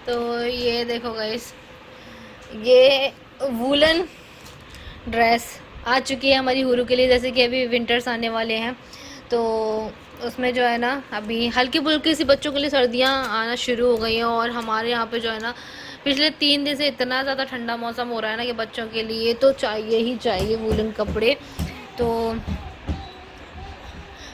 तो ये देखो गाइस, ये वूलन ड्रेस आ चुकी है हमारी हुरू के लिए। जैसे कि अभी विंटर्स आने वाले हैं, तो उसमें जो है ना अभी हल्की फुल्की सी बच्चों के लिए सर्दियाँ आना शुरू हो गई हैं। और हमारे यहाँ पे जो है ना पिछले 3 दिन से इतना ज़्यादा ठंडा मौसम हो रहा है ना कि बच्चों के लिए तो चाहिए ही चाहिए वूलन कपड़े। तो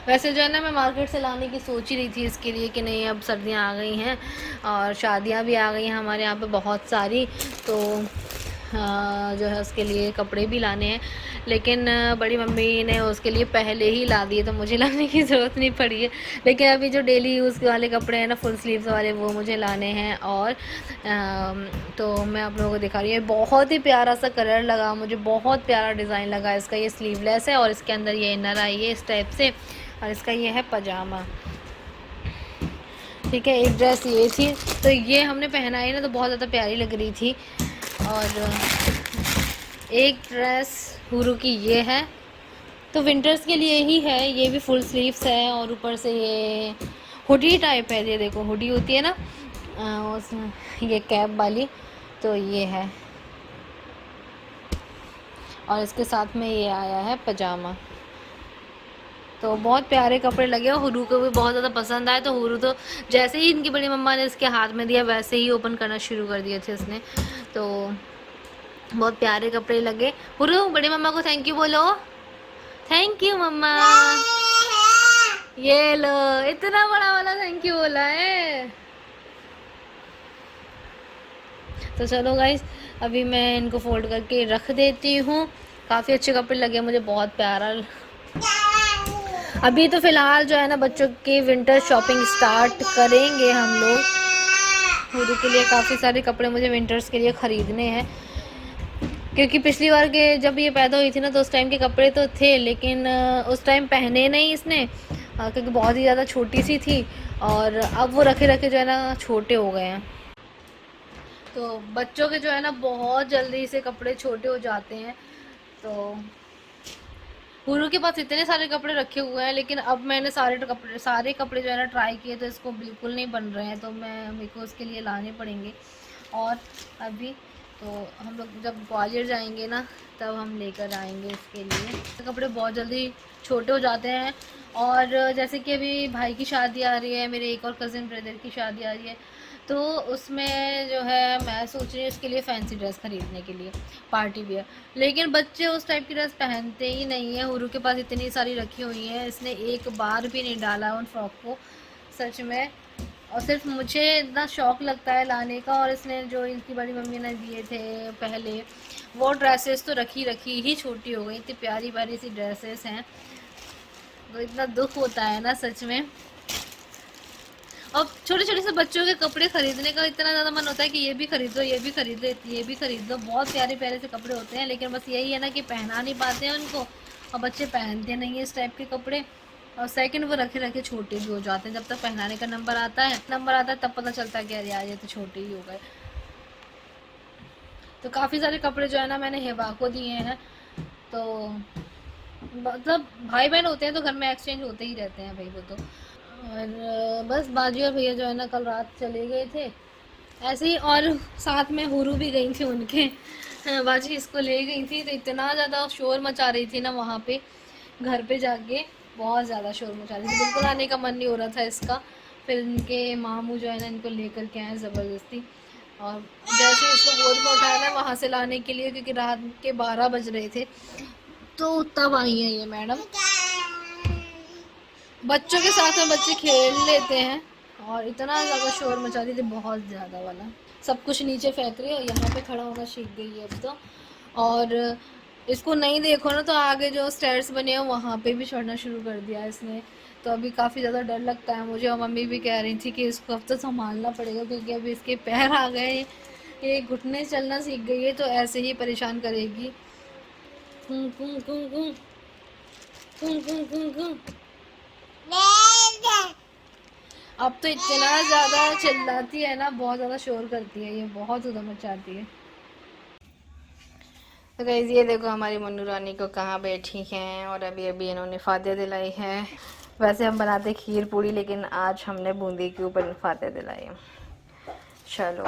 वैसे जो है ना मैं मार्केट से लाने की सोच ही रही थी इसके लिए कि नहीं, अब सर्दियाँ आ गई हैं और शादियाँ भी आ गई हैं हमारे यहाँ पे बहुत सारी, तो जो है उसके लिए कपड़े भी लाने हैं। लेकिन बड़ी मम्मी ने उसके लिए पहले ही ला दिए, तो मुझे लाने की ज़रूरत नहीं पड़ी है। लेकिन अभी जो डेली यूज़ वाले कपड़े हैं ना फुल स्लीव्स वाले, वो मुझे लाने हैं। और तो मैं आप लोगों को दिखा रही हूँ, बहुत ही प्यारा सा कलर लगा मुझे, बहुत प्यारा डिज़ाइन लगा इसका। ये स्लीवलेस है और इसके अंदर ये इनर आई है इस टाइप से, और इसका ये है पजामा। ठीक है, एक ड्रेस ये थी, तो ये हमने पहनाई ना तो बहुत ज़्यादा प्यारी लग रही थी। और एक ड्रेस हुरू की ये है, तो विंटर्स के लिए ही है, ये भी फुल स्लीव्स है और ऊपर से ये हुडी टाइप है। ये देखो हुडी होती है ना उसमें, ये कैप वाली, तो ये है। और इसके साथ में ये आया है पजामा। तो बहुत प्यारे कपड़े लगे और हुरू को भी बहुत ज़्यादा पसंद आए। तो हुरू तो जैसे ही इनकी बड़ी मम्मा ने इसके हाथ में दिया वैसे ही ओपन करना शुरू कर दिए थे उसने। तो बहुत प्यारे कपड़े लगे। हुरू बड़ी मम्मा को थैंक यू बोलो। थैंक यू मम्मा। ये लो, इतना बड़ा वाला थैंक यू बोला है। तो चलो गाइस, अभी मैं इनको फोल्ड करके रख देती हूँ। काफ़ी अच्छे कपड़े लगे मुझे, बहुत प्यारा। अभी तो फ़िलहाल जो है ना बच्चों की विंटर शॉपिंग स्टार्ट करेंगे हम लोग। हुरू के लिए काफ़ी सारे कपड़े मुझे विंटर्स के लिए ख़रीदने हैं, क्योंकि पिछली बार के जब ये पैदा हुई थी ना तो उस टाइम के कपड़े तो थे, लेकिन उस टाइम पहने नहीं इसने, क्योंकि बहुत ही ज़्यादा छोटी सी थी। और अब वो रखे रखे जो है ना छोटे हो गए हैं। तो बच्चों के जो है ना बहुत जल्दी से कपड़े छोटे हो जाते हैं। तो हुरू के पास इतने सारे कपड़े रखे हुए हैं, लेकिन अब मैंने सारे कपड़े जो है ना ट्राई किए तो इसको बिल्कुल नहीं बन रहे हैं, तो मेरे को उसके लिए लाने पड़ेंगे। और अभी तो हम लोग जब ग्वालियर जाएंगे ना तब हम लेकर आएंगे इसके लिए। कपड़े बहुत जल्दी छोटे हो जाते हैं। और जैसे कि अभी भाई की शादी आ रही है, मेरे एक और कज़न ब्रदर की शादी आ रही है, तो उसमें जो है मैं सोच रही हूँ इसके लिए फ़ैंसी ड्रेस ख़रीदने के लिए, पार्टी वियर। लेकिन बच्चे उस टाइप की ड्रेस पहनते ही नहीं है। हुरू के पास इतनी सारी रखी हुई हैं, इसने एक बार भी नहीं डाला उन फ्रॉक को, सच में। और सिर्फ मुझे इतना शौक़ लगता है लाने का, और इसने जो इनकी बड़ी मम्मी ने दिए थे पहले वो ड्रेसेस तो रखी ही छोटी हो गई। इतनी प्यारी प्यारी सी ड्रेसेस हैं, तो इतना दुख होता है ना सच में। और छोटे छोटे से बच्चों के कपड़े खरीदने का इतना ज़्यादा मन होता है कि ये भी खरीद लो, ये भी खरीद लो, ये भी खरीद लो। बहुत प्यारे प्यारे से कपड़े होते हैं, लेकिन बस यही है ना कि पहना नहीं पाते हैं उनको, और बच्चे पहनते नहीं है इस टाइप के कपड़े। और सेकंड वो रखे रखे छोटे भी हो जाते हैं। जब तक पहनाने का नंबर आता है तब पता चलता है कि अरे यार ये तो छोटे ही हो गए। तो काफ़ी सारे कपड़े जो है ना मैंने हिबा को दिए हैं। तो मतलब भाई बहन होते हैं तो घर में एक्सचेंज होते ही रहते हैं भाई वो तो। और बस बाजी और भैया जो है ना कल रात चले गए थे ऐसे ही, और साथ में हुरू भी गई थी उनके। बाजी इसको ले गई थी, तो इतना ज़्यादा शोर मचा रही थी ना वहाँ पे घर पे जाके, बहुत ज़्यादा शोर मचा रही थी, बिल्कुल आने का मन नहीं हो रहा था इसका। फिर इनके मामू जो है ना इनको लेकर के आए ज़बरदस्ती, और जैसे इसको गोद में उठाया ना वहाँ से लाने के लिए, क्योंकि रात के 12 बज रहे थे, तो तब आई हैं ये मैडम। बच्चों के साथ में बच्चे खेल लेते हैं, और इतना ज़्यादा शोर मचा रही थी, बहुत ज़्यादा वाला। सब कुछ नीचे फेंक रही है और यहाँ पे खड़ा होना सीख गई है अब तो। और इसको नहीं देखो ना तो आगे जो स्टेयर्स बने हैं वहाँ पे भी चढ़ना शुरू कर दिया इसने। तो अभी काफ़ी ज़्यादा डर लगता है मुझे, और मम्मी भी कह रही थी कि इसको अब तो संभालना पड़ेगा, क्योंकि अभी इसके पैर आ गए, ये घुटने चलना सीख गई है, तो ऐसे ही परेशान करेगी। कुं कुं कुं कुं कुं कुं कुं कुं। अब तो इतना ज़्यादा चिल्लाती है ना, बहुत ज़्यादा शोर करती है ये, बहुत उधम मचाती है। तो गाइस ये देखो हमारी मन्नू रानी को कहाँ बैठी हैं, और अभी अभी इन्होंने फातिहा दिलाई है। वैसे हम बनाते खीर पूड़ी, लेकिन आज हमने बूंदी के ऊपर फातिहा दिलाई है। चलो,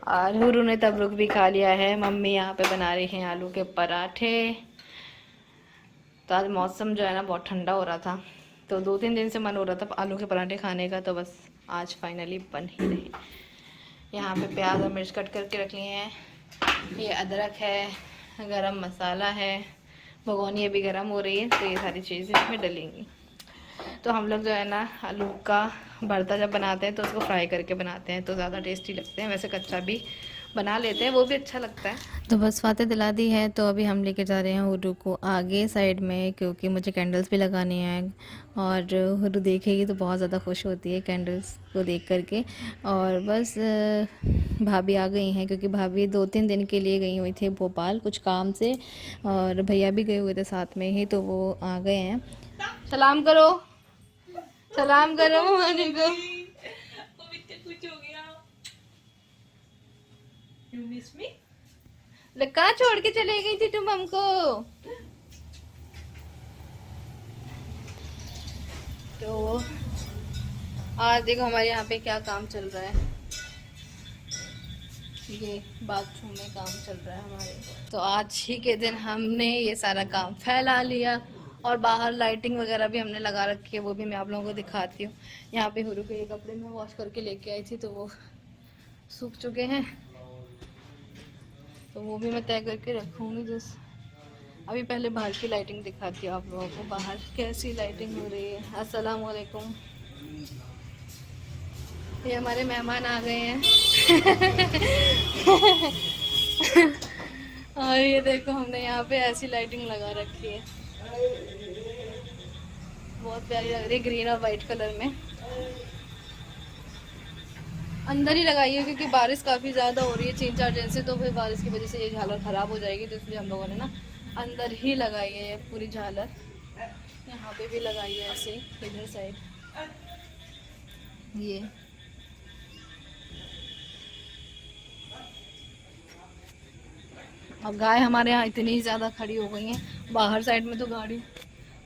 और हुरू ने तबरुक भी खा लिया है। मम्मी यहाँ पे बना रही हैं आलू के पराठे। तो आज मौसम जो है ना बहुत ठंडा हो रहा था, तो 2-3 दिन से मन हो रहा था आलू के पराठे खाने का, तो बस आज फाइनली बन ही रहे। यहाँ पे प्याज और मिर्च कट करके रख लिए हैं। ये अदरक है, गरम मसाला है, भगोनी अभी गरम हो रही है, तो ये सारी चीज़ें इसमें डलेंगी। तो हम लोग जो है ना आलू का भरता जब बनाते हैं तो उसको फ्राई करके बनाते हैं, तो ज़्यादा टेस्टी लगते हैं। वैसे कच्चा भी बना लेते हैं, वो भी अच्छा लगता है। तो बस फाते दिला दी है, तो अभी हम लेके जा रहे हैं हुरू को आगे साइड में, क्योंकि मुझे कैंडल्स भी लगानी है। और हुरू देखेगी तो बहुत ज़्यादा खुश होती है कैंडल्स को देख करके। और बस भाभी आ गई हैं, क्योंकि भाभी 2-3 दिन के लिए गई हुई थी भोपाल कुछ काम से, और भैया भी गए हुए थे साथ में ही, तो वो आ गए हैं। सलाम करो, सलाम करो मम्मी को। कहाँ छोड़ के चले गई थी तुम हमको? तो आज देखो हमारे यहाँ पे क्या काम चल रहा है। ये बाथरूम में काम चल रहा है हमारे। तो आज ही के दिन हमने ये सारा काम फैला लिया, और बाहर लाइटिंग वगैरह भी हमने लगा रखी है, वो भी मैं आप लोगों को दिखाती हूँ। यहाँ पे हुरू के ये कपड़े मैं वॉश करके लेके आई थी, तो वो सूख चुके हैं, तो वो भी मैं तय करके रखूँगी। जस्ट अभी पहले बाहर की लाइटिंग दिखाती हूँ आप लोगों को, बाहर कैसी लाइटिंग हो रही है। अस्सलाम वालेकुम। ये हमारे मेहमान आ गए हैं। और ये देखो हमने यहाँ पे ऐसी लाइटिंग लगा रखी है, बहुत प्यारी लग रही है, ग्रीन और वाइट कलर में। अंदर ही लगाई है क्योंकि बारिश काफ़ी ज़्यादा हो रही है 3-4 दिन से, तो फिर बारिश की वजह से ये झालर ख़राब हो जाएगी, तो इसलिए हम लोगों ने ना अंदर ही लगाई है पूरी झालर। यहाँ पे भी लगाई है ऐसे इधर साइड। ये अब गाय हमारे यहाँ इतनी ज़्यादा खड़ी हो गई हैं, बाहर साइड में तो गाड़ी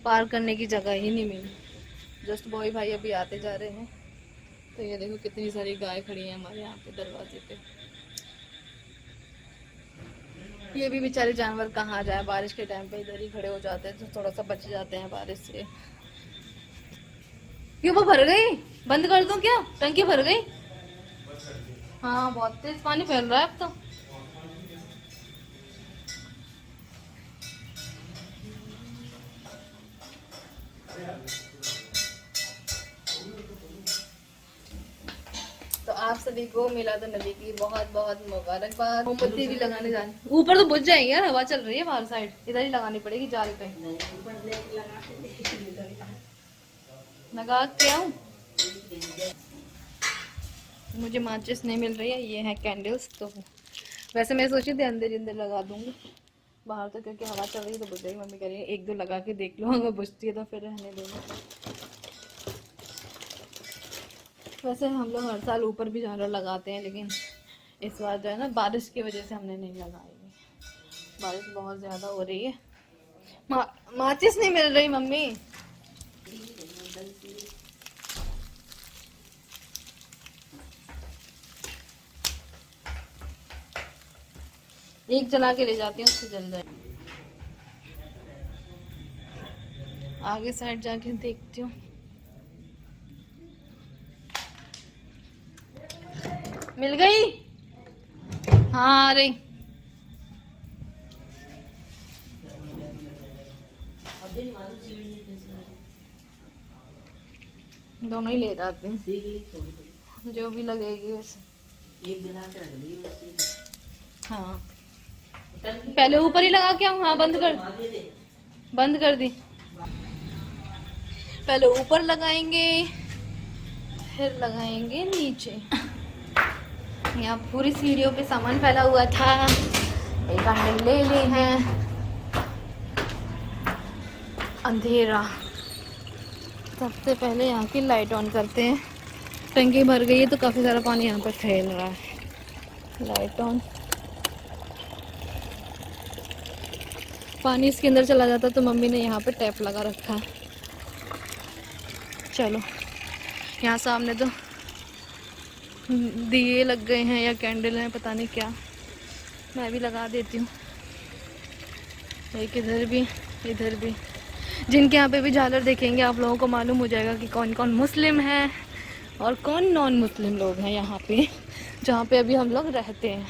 पार करने की जगह ही नहीं मिली। जस्ट बॉय भाई अभी आते जा रहे हैं, तो ये देखो कितनी सारी गाय खड़ी हैं हमारे यहाँ पे दरवाजे पे। ये भी बेचारे जानवर कहाँ जाए, बारिश के टाइम पे इधर ही खड़े हो जाते हैं, तो थोड़ा सा बच जाते हैं बारिश से। क्यों वो भर गई? बंद कर दूं क्या? टंकी भर गई? हाँ बहुत तेज पानी फैल रहा है अब तो। तो आप सभी को मिलादुन्नबी की बहुत बहुत मुबारकबाद। मोमबत्ती भी लगाने जानी, ऊपर तो बुझ जाएंगे यार, हवा चल रही है बाहर साइड, इधर ही लगानी पड़ेगी जाल पे। लगा के आऊं? मुझे माचिस नहीं मिल रही है, ये है कैंडल्स। तो वैसे मैं सोची थी अंदर ही अंदर लगा दूंगी, बाहर तो क्योंकि हवा चल रही है तो बुझ जाएगी। मम्मी कह रही है 1-2 लगा के देख लो, अगर बुझती है तो फिर रहने देंगे। वैसे हम लोग हर साल ऊपर भी झालर लगाते हैं, लेकिन इस बार जो है ना बारिश की वजह से हमने नहीं लगाई। बारिश बहुत ज़्यादा हो रही है। माचिस नहीं मिल रही मम्मी। एक जला के ले जाती हूँ, उससे जल जाए। आगे साइड जाके देखती हूँ। मिल गई? हाँ आ रही। दोनों ही ले जाते हैं, जो भी लगेगी वैसे। हाँ पहले ऊपर ही लगा के आऊँ? हाँ बंद कर दी। पहले ऊपर लगाएंगे, फिर लगाएंगे नीचे। यहाँ पूरी सीढ़ियों पे सामान फैला हुआ था, एक अंडे ले ली हैं। अंधेरा, सबसे पहले यहाँ की लाइट ऑन करते हैं। टंकी भर गई है तो काफ़ी सारा पानी यहाँ पर फैल रहा है। लाइट ऑन, पानी इसके अंदर चला जाता तो मम्मी ने यहाँ पे टैप लगा रखा है। चलो यहाँ सामने तो दिए लग गए हैं या कैंडल हैं, पता नहीं क्या। मैं भी लगा देती हूँ, एक इधर भी इधर भी। जिनके यहाँ पे भी झालर देखेंगे आप लोगों को मालूम हो जाएगा कि कौन कौन मुस्लिम है और कौन नॉन मुस्लिम लोग हैं यहाँ पे, जहाँ पे अभी हम लोग रहते हैं।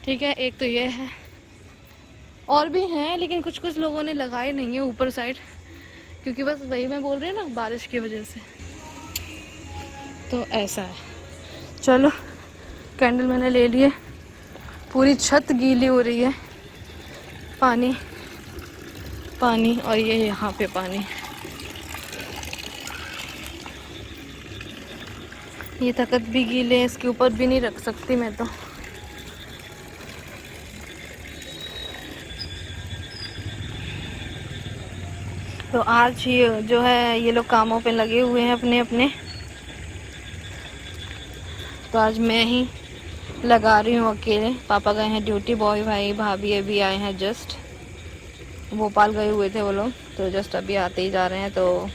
ठीक है, एक तो ये है, और भी हैं लेकिन कुछ कुछ लोगों ने लगाए नहीं है ऊपर साइड, क्योंकि बस वही मैं बोल रही हूँ ना, बारिश की वजह से। तो ऐसा है। चलो, कैंडल मैंने ले लिए। पूरी छत गीली हो रही है, पानी पानी, और ये यहाँ पे पानी। ये तखत भी गीले हैं, इसके ऊपर भी नहीं रख सकती मैं तो। तो आज ये जो है, ये लोग कामों पे लगे हुए हैं अपने अपने। तो आज मैं ही लगा रही हूँ अकेले। पापा गए हैं ड्यूटी, बॉय भाई भाभी अभी आए हैं जस्ट। भोपाल गए हुए थे वो लोग, तो जस्ट अभी आते ही जा रहे हैं। तो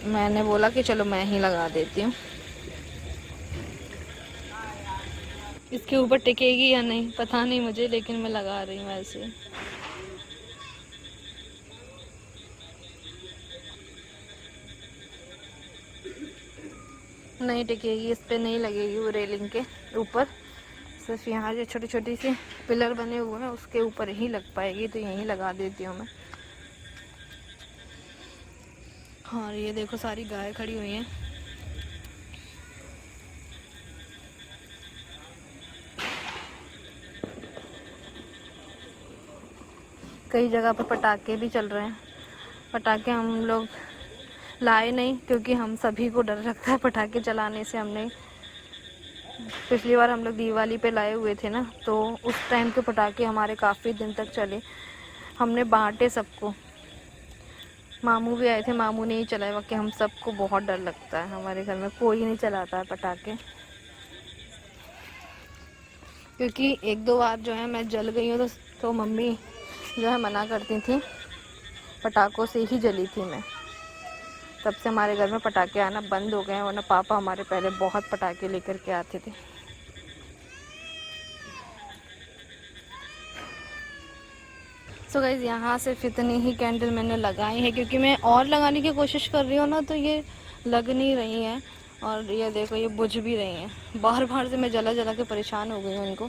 मैंने बोला कि चलो मैं ही लगा देती हूँ। इसके ऊपर टिकेगी या नहीं पता नहीं मुझे, लेकिन मैं लगा रही हूँ ऐसे। नहीं टिकेगी, इस पे नहीं लगेगी वो रेलिंग के ऊपर, सिर्फ यहाँ जो छोटी छोटी सी पिलर बने हुए हैं उसके ऊपर ही लग पाएगी। तो यहीं लगा देती हूँ मैं। हाँ, ये देखो सारी गाय खड़ी हुई हैं। कई जगह पर पटाखे भी चल रहे हैं। पटाखे हम लोग लाए नहीं, क्योंकि हम सभी को डर लगता है पटाखे चलाने से। हमने पिछली बार हम लोग दिवाली पे लाए हुए थे ना, तो उस टाइम के पटाखे हमारे काफ़ी दिन तक चले। हमने बांटे सबको। मामू भी आए थे, मामू ने ही चलाए, बाकी हम सबको बहुत डर लगता है। हमारे घर में कोई नहीं चलाता है पटाखे, क्योंकि एक दो बार जो है मैं जल गई हूँ तो मम्मी जो है मना करती थी। पटाखों से ही जली थी मैं। तब से हमारे घर में पटाखे आना बंद हो गए हैं, वरना पापा हमारे पहले बहुत पटाखे लेकर के आते थे। सो गाइज़, यहाँ सिर्फ इतनी ही कैंडल मैंने लगाई है, क्योंकि मैं और लगाने की कोशिश कर रही हूँ ना, तो ये लग नहीं रही हैं। और ये देखो, ये बुझ भी रही हैं। बार बार से मैं जला जला के परेशान हो गई हूँ इनको।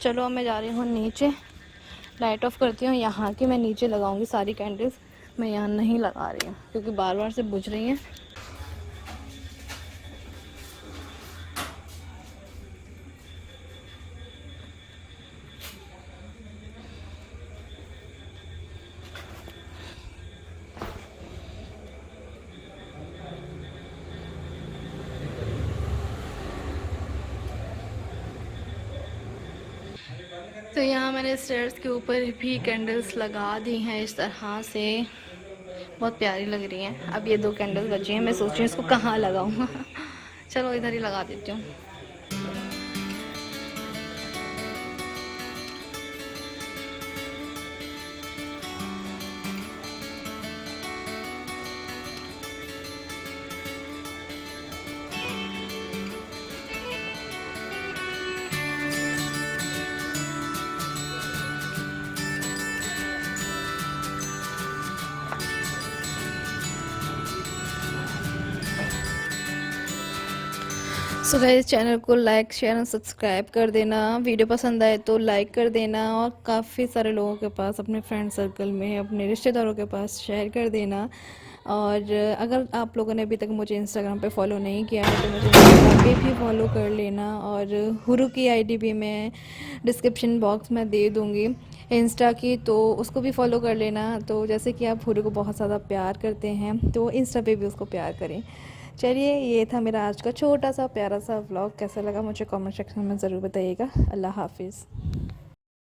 चलो, अब मैं जा रही हूँ नीचे, लाइट ऑफ करती हूँ यहाँ की। मैं नीचे लगाऊंगी सारी कैंडल्स, मैं यहाँ नहीं लगा रही हूँ क्योंकि बार बार से बुझ रही हैं। तो यहाँ मैंने स्टेयर्स के ऊपर भी कैंडल्स लगा दी हैं इस तरह से। बहुत प्यारी लग रही हैं। अब ये दो कैंडल्स बची हैं, मैं सोच रही हूँ इसको कहाँ लगाऊँ। चलो, इधर ही लगा देती हूँ। सो गाइस, चैनल को लाइक शेयर और सब्सक्राइब कर देना। वीडियो पसंद आए तो लाइक कर देना, और काफ़ी सारे लोगों के पास, अपने फ्रेंड सर्कल में, अपने रिश्तेदारों के पास शेयर कर देना। और अगर आप लोगों ने अभी तक मुझे इंस्टाग्राम पे फॉलो नहीं किया है तो मुझे इंस्टाग्राम पे भी फॉलो कर लेना। और हुरू की आईडी भी मैं डिस्क्रिप्शन बॉक्स में दे दूँगी इंस्टा की, तो उसको भी फॉलो कर लेना। तो जैसे कि आप हुरू को बहुत ज़्यादा प्यार करते हैं, तो इंस्टा पे भी उसको प्यार करें। चलिए, ये था मेरा आज का छोटा सा प्यारा सा व्लॉग। कैसा लगा मुझे कमेंट सेक्शन में ज़रूर बताइएगा। अल्लाह हाफिज़।